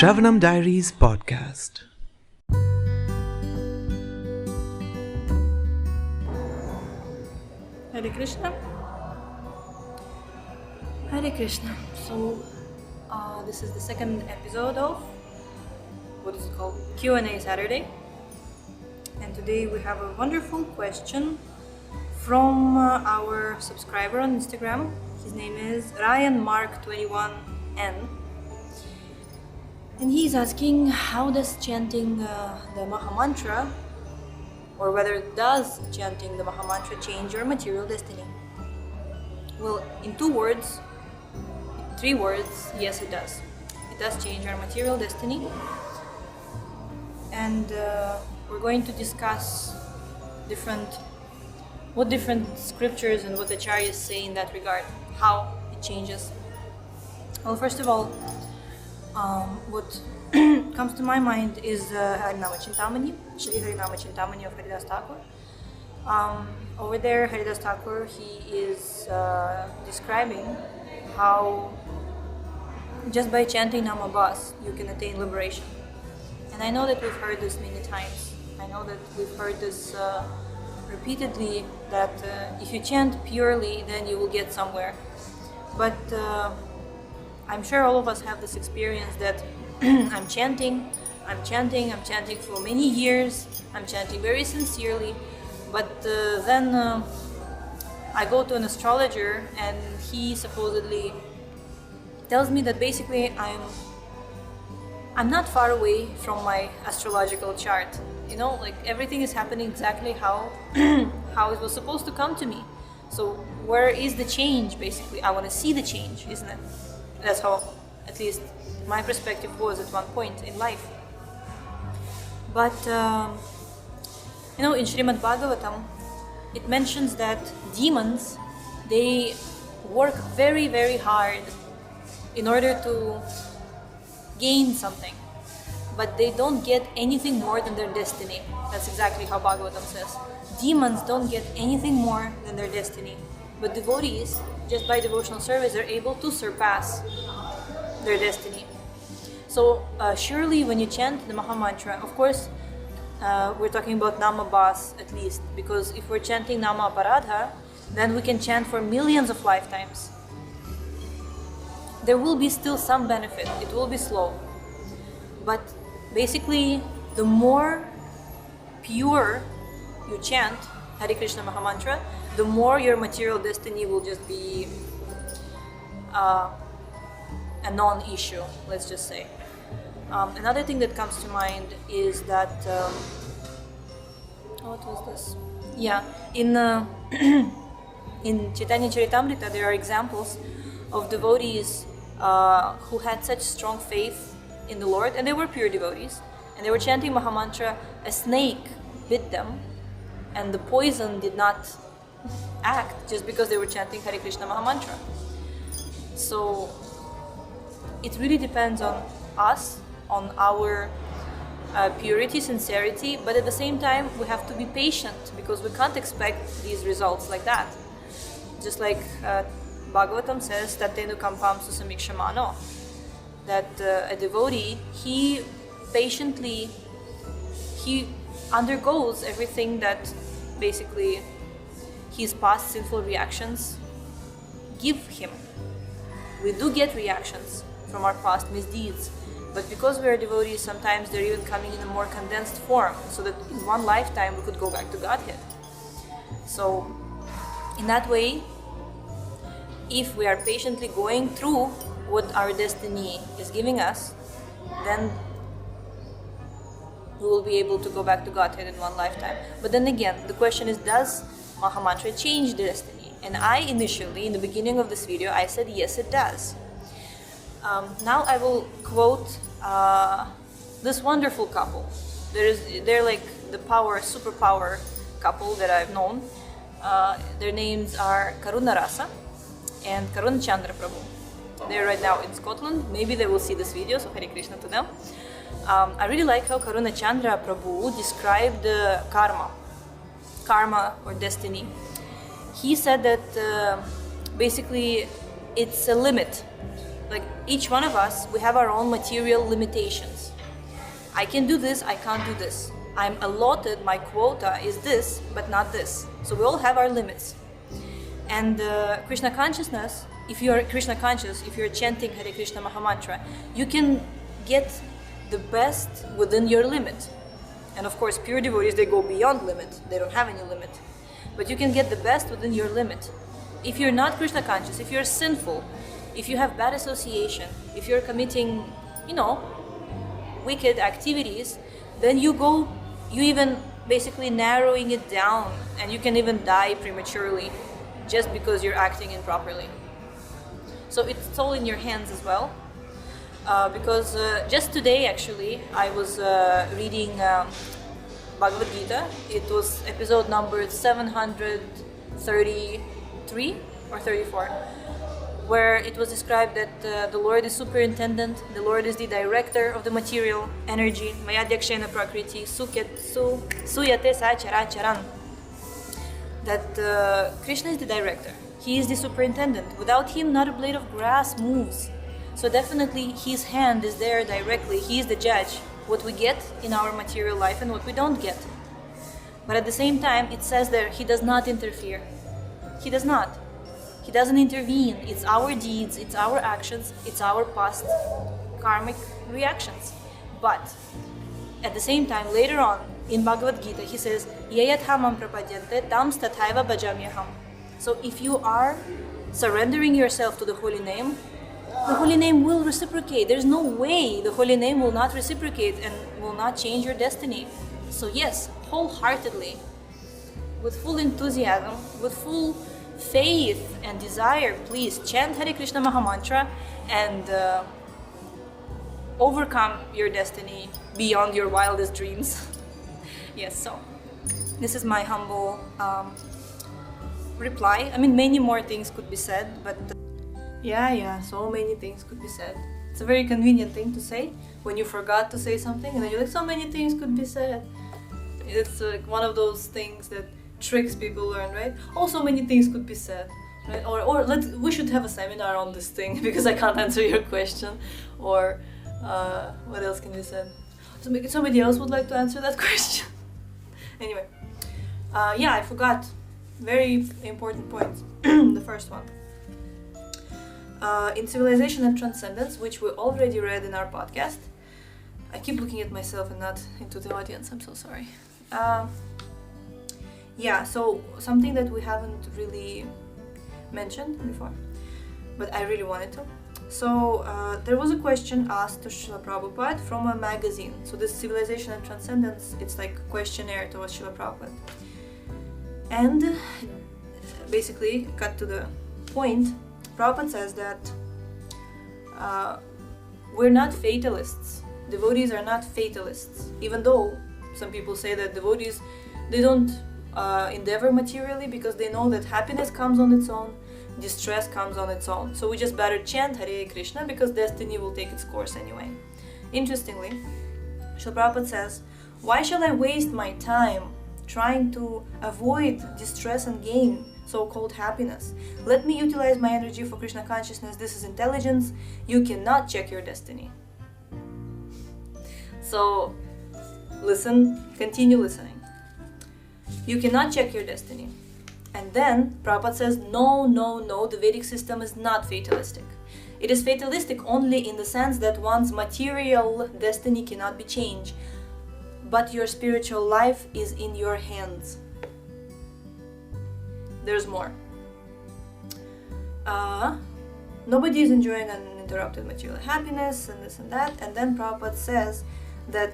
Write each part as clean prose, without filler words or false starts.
Shravanam Diaries podcast. Hare Krishna. Hare Krishna. So, this is the second episode of what is it called? Q&A Saturday. And today we have a wonderful question from our subscriber on Instagram. His name is RyanMark21N. And he's asking, how does chanting the Maha-Mantra, or whether does chanting the Maha-Mantra change your material destiny? Well, in three words, yes it does. It does change our material destiny. And we're going to discuss what different scriptures and what the acharyas say in that regard, how it changes. Well, first of all, what comes to my mind is Harinama Chintamani, Shri Harinama Chintamani of Haridas Thakur. Over there, Haridas Thakur, he is describing how just by chanting Namabas, you can attain liberation. And I know that we've heard this many times. I know that we've heard this repeatedly, that if you chant purely, then you will get somewhere. But I'm sure all of us have this experience that I'm chanting for many years, I'm chanting very sincerely, but then I go to an astrologer and he supposedly tells me that basically I'm not far away from my astrological chart. You know, like everything is happening exactly how it was supposed to come to me. So where is the change, basically? I want to see the change, isn't it? That's how, at least, my perspective was at one point in life. But, in Srimad Bhagavatam, it mentions that demons, they work very, very hard in order to gain something. But they don't get anything more than their destiny. That's exactly how Bhagavatam says. Demons don't get anything more than their destiny. But devotees, just by devotional service, are able to surpass their destiny. So surely when you chant the Maha-Mantra, of course, we're talking about Namabas at least, because if we're chanting Nama Aparadha, then we can chant for millions of lifetimes. There will be still some benefit. It will be slow. But basically, the more pure you chant Hare Krishna Maha-Mantra, the more your material destiny will just be a non-issue, let's just say. Another thing that comes to mind is that what was this? Yeah, in Chaitanya Charitamrita there are examples of devotees who had such strong faith in the Lord, and they were pure devotees, and they were chanting Maha-Mantra. A snake bit them, and the poison did not act just because they were chanting Hare Krishna Maha-Mantra. So it really depends on us, on our purity, sincerity, but at the same time we have to be patient, because we can't expect these results like that. Just like Bhagavatam says, Tatenu kampam susamikshamano, that a devotee, he patiently, he undergoes everything that basically his past sinful reactions give him. We do get reactions from our past misdeeds, but because we are devotees, sometimes they're even coming in a more condensed form, so that in one lifetime we could go back to Godhead. So in that way, if we are patiently going through what our destiny is giving us, then we will be able to go back to Godhead in one lifetime. But then again, the question is, does Maha-Mantra change the destiny? And I initially, in the beginning of this video, I said yes, it does. Now I will quote this wonderful couple. They're like the superpower couple that I've known. Their names are Karuna Rasa and Karuna Chandra Prabhu. They're right now in Scotland. Maybe they will see this video, so Hare Krishna to them. I really like how Karuna Chandra Prabhu described karma or destiny. He said that basically it's a limit Like each one of us, we have our own material limitations. I can do this, I can't do this. I'm allotted, my quota is this, but not this. So we all have our limits. And Krishna consciousness, if you're Krishna conscious, if you're chanting Hare Krishna Maha-Mantra, you can get the best within your limit. And of course, pure devotees, they go beyond limit. They don't have any limit. But you can get the best within your limit. If you're not Krishna conscious, if you're sinful, if you have bad association, if you're committing, wicked activities, then you even basically narrowing it down, and you can even die prematurely just because you're acting improperly. So it's all in your hands as well. Because just today, actually, I was reading Bhagavad Gita. It was episode number 733 or 34, where it was described that the Lord is superintendent, the Lord is the director of the material energy, Mayadhyakshena Prakriti, Suyate Sacharacharan. That Krishna is the director, he is the superintendent. Without him, not a blade of grass moves. So definitely his hand is there directly, he is the judge, what we get in our material life and what we don't get. But at the same time, it says there, he does not interfere. He does not. He doesn't intervene. It's our deeds, it's our actions, it's our past karmic reactions. But at the same time, later on in Bhagavad Gita, he says, Yayathamam prapadyante tam stathaiva bhajamyaham. So if you are surrendering yourself to the holy name, the holy name will reciprocate. There's no way the holy name will not reciprocate and will not change your destiny. So yes, wholeheartedly, with full enthusiasm, with full faith and desire, please chant Hare Krishna Maha-Mantra and overcome your destiny beyond your wildest dreams. Yes, so this is my humble reply. I mean, many more things could be said, but so many things could be said. It's a very convenient thing to say when you forgot to say something and then you're like, so many things could be said. It's like one of those things that tricks people learn, right? Oh, so many things could be said, right? Or we should have a seminar on this thing because I can't answer your question. Or what else can be said? Somebody else would like to answer that question. Anyway, I forgot. Very important point. The first one. In Civilization and Transcendence, which we already read in our podcast. I keep looking at myself and not into the audience. I'm so sorry. So something that we haven't really mentioned before, but I really wanted to. So there was a question asked to Srila Prabhupada from a magazine. So this Civilization and Transcendence, it's like a questionnaire towards Srila Prabhupada. And basically, cut to the point, Prabhupada says that we're not fatalists. Devotees are not fatalists. Even though some people say that devotees, they don't endeavor materially because they know that happiness comes on its own, distress comes on its own. So we just better chant Hare Krishna because destiny will take its course anyway. Interestingly, Srila Prabhupada says, why shall I waste my time trying to avoid distress and gain so-called happiness? Let me utilize my energy for Krishna consciousness. This is intelligence. You cannot check your destiny. So listen, continue listening. You cannot check your destiny. And then Prabhupada says, no, the Vedic system is not fatalistic. It is fatalistic only in the sense that one's material destiny cannot be changed, but your spiritual life is in your hands. There's more. Nobody is enjoying uninterrupted material happiness and this and that. And then Prabhupada says that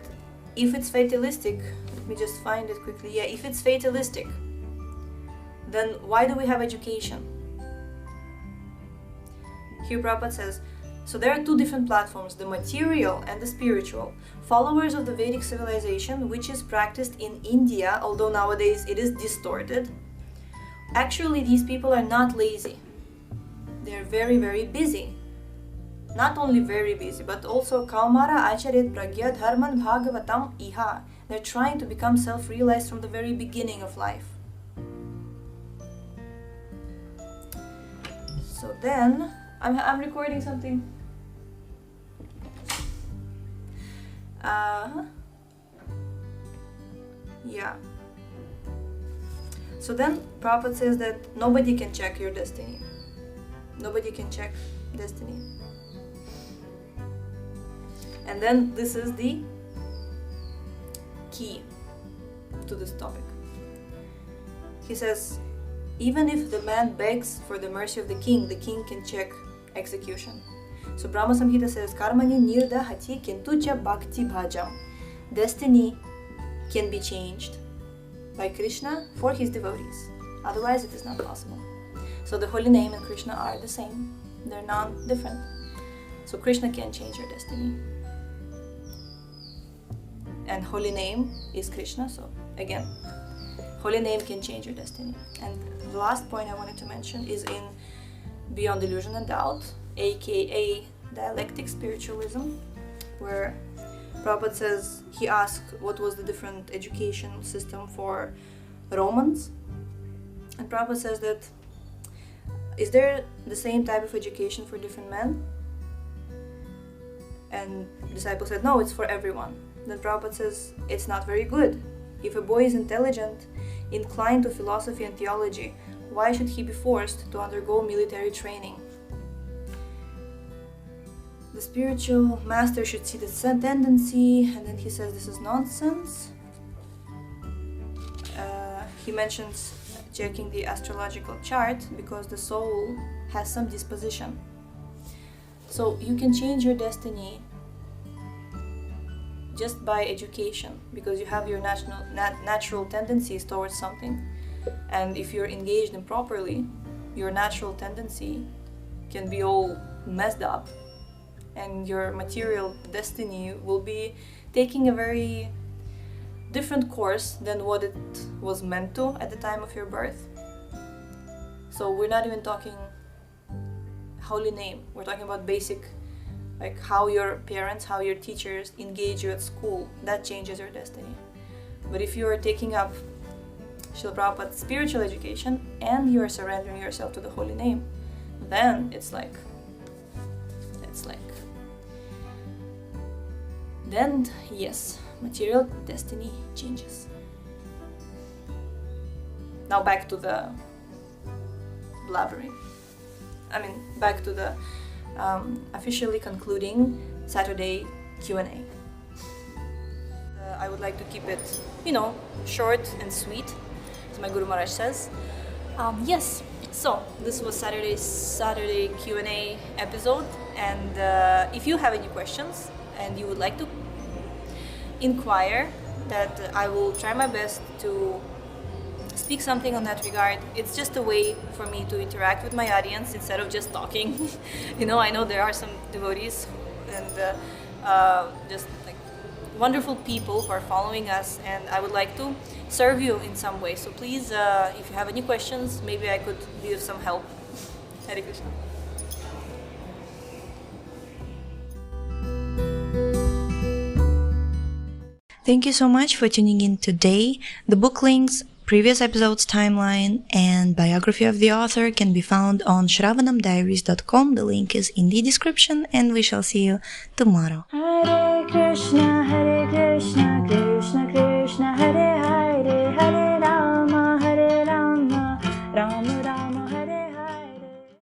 if it's fatalistic, let me just find it quickly. If it's fatalistic, then why do we have education? Here Prabhupada says, so there are two different platforms, the material and the spiritual. Followers of the Vedic civilization, which is practiced in India, although nowadays it is distorted, actually these people are not lazy. They're very, very busy. Not only very busy, but also Kaumara Acharit Pragya Dharman Bhagavatam Iha. They're trying to become self-realized from the very beginning of life. So then, I'm recording something. Yeah. So then Prabhupada says that nobody can check your destiny. Nobody can check destiny. And then this is the key to this topic. He says, even if the man begs for the mercy of the king can check execution. So Brahma Samhita says, Karmani nirdahati kintucha bhakti bhajam. Destiny can be changed by Krishna for his devotees. Otherwise it is not possible. So the holy name and Krishna are the same. They're non-different. So Krishna can change your destiny. And holy name is Krishna. So again, holy name can change your destiny. And the last point I wanted to mention is in Beyond Illusion and Doubt, aka dialectic spiritualism, where Prabhupada says, he asked what was the different education system for Romans. And Prabhupada says that, is there the same type of education for different men? And the disciple said, no, it's for everyone. Then Prabhupada says, it's not very good. If a boy is intelligent, inclined to philosophy and theology, why should he be forced to undergo military training? The spiritual master should see the tendency, and then he says this is nonsense. He mentions checking the astrological chart because the soul has some disposition. So you can change your destiny just by education, because you have your natural tendencies towards something, and if you're engaged improperly, your natural tendency can be all messed up, and your material destiny will be taking a very different course than what it was meant to at the time of your birth. So we're not even talking holy name, we're talking about basic, like how your parents, how your teachers engage you at school. That changes your destiny. But if you are taking up Srila Prabhupada's spiritual education and you are surrendering yourself to the holy name, then then yes, material destiny changes. Now back to the blabbering. Back to the officially concluding Saturday Q&A. I would like to keep it, short and sweet, as my Guru Maharaj says. Yes, so this was Saturday Q&A episode, and if you have any questions and you would like to inquire, that I will try my best to speak something on that regard. It's just a way for me to interact with my audience instead of just talking. I know there are some devotees and just like wonderful people who are following us, and I would like to serve you in some way. So please, if you have any questions, maybe I could be of some help. Hare Krishna. Thank you so much for tuning in today. The book links, previous episodes timeline, and biography of the author can be found on shravanamdiaries.com. The link is in the description, and we shall see you tomorrow. Hare Krishna, Krishna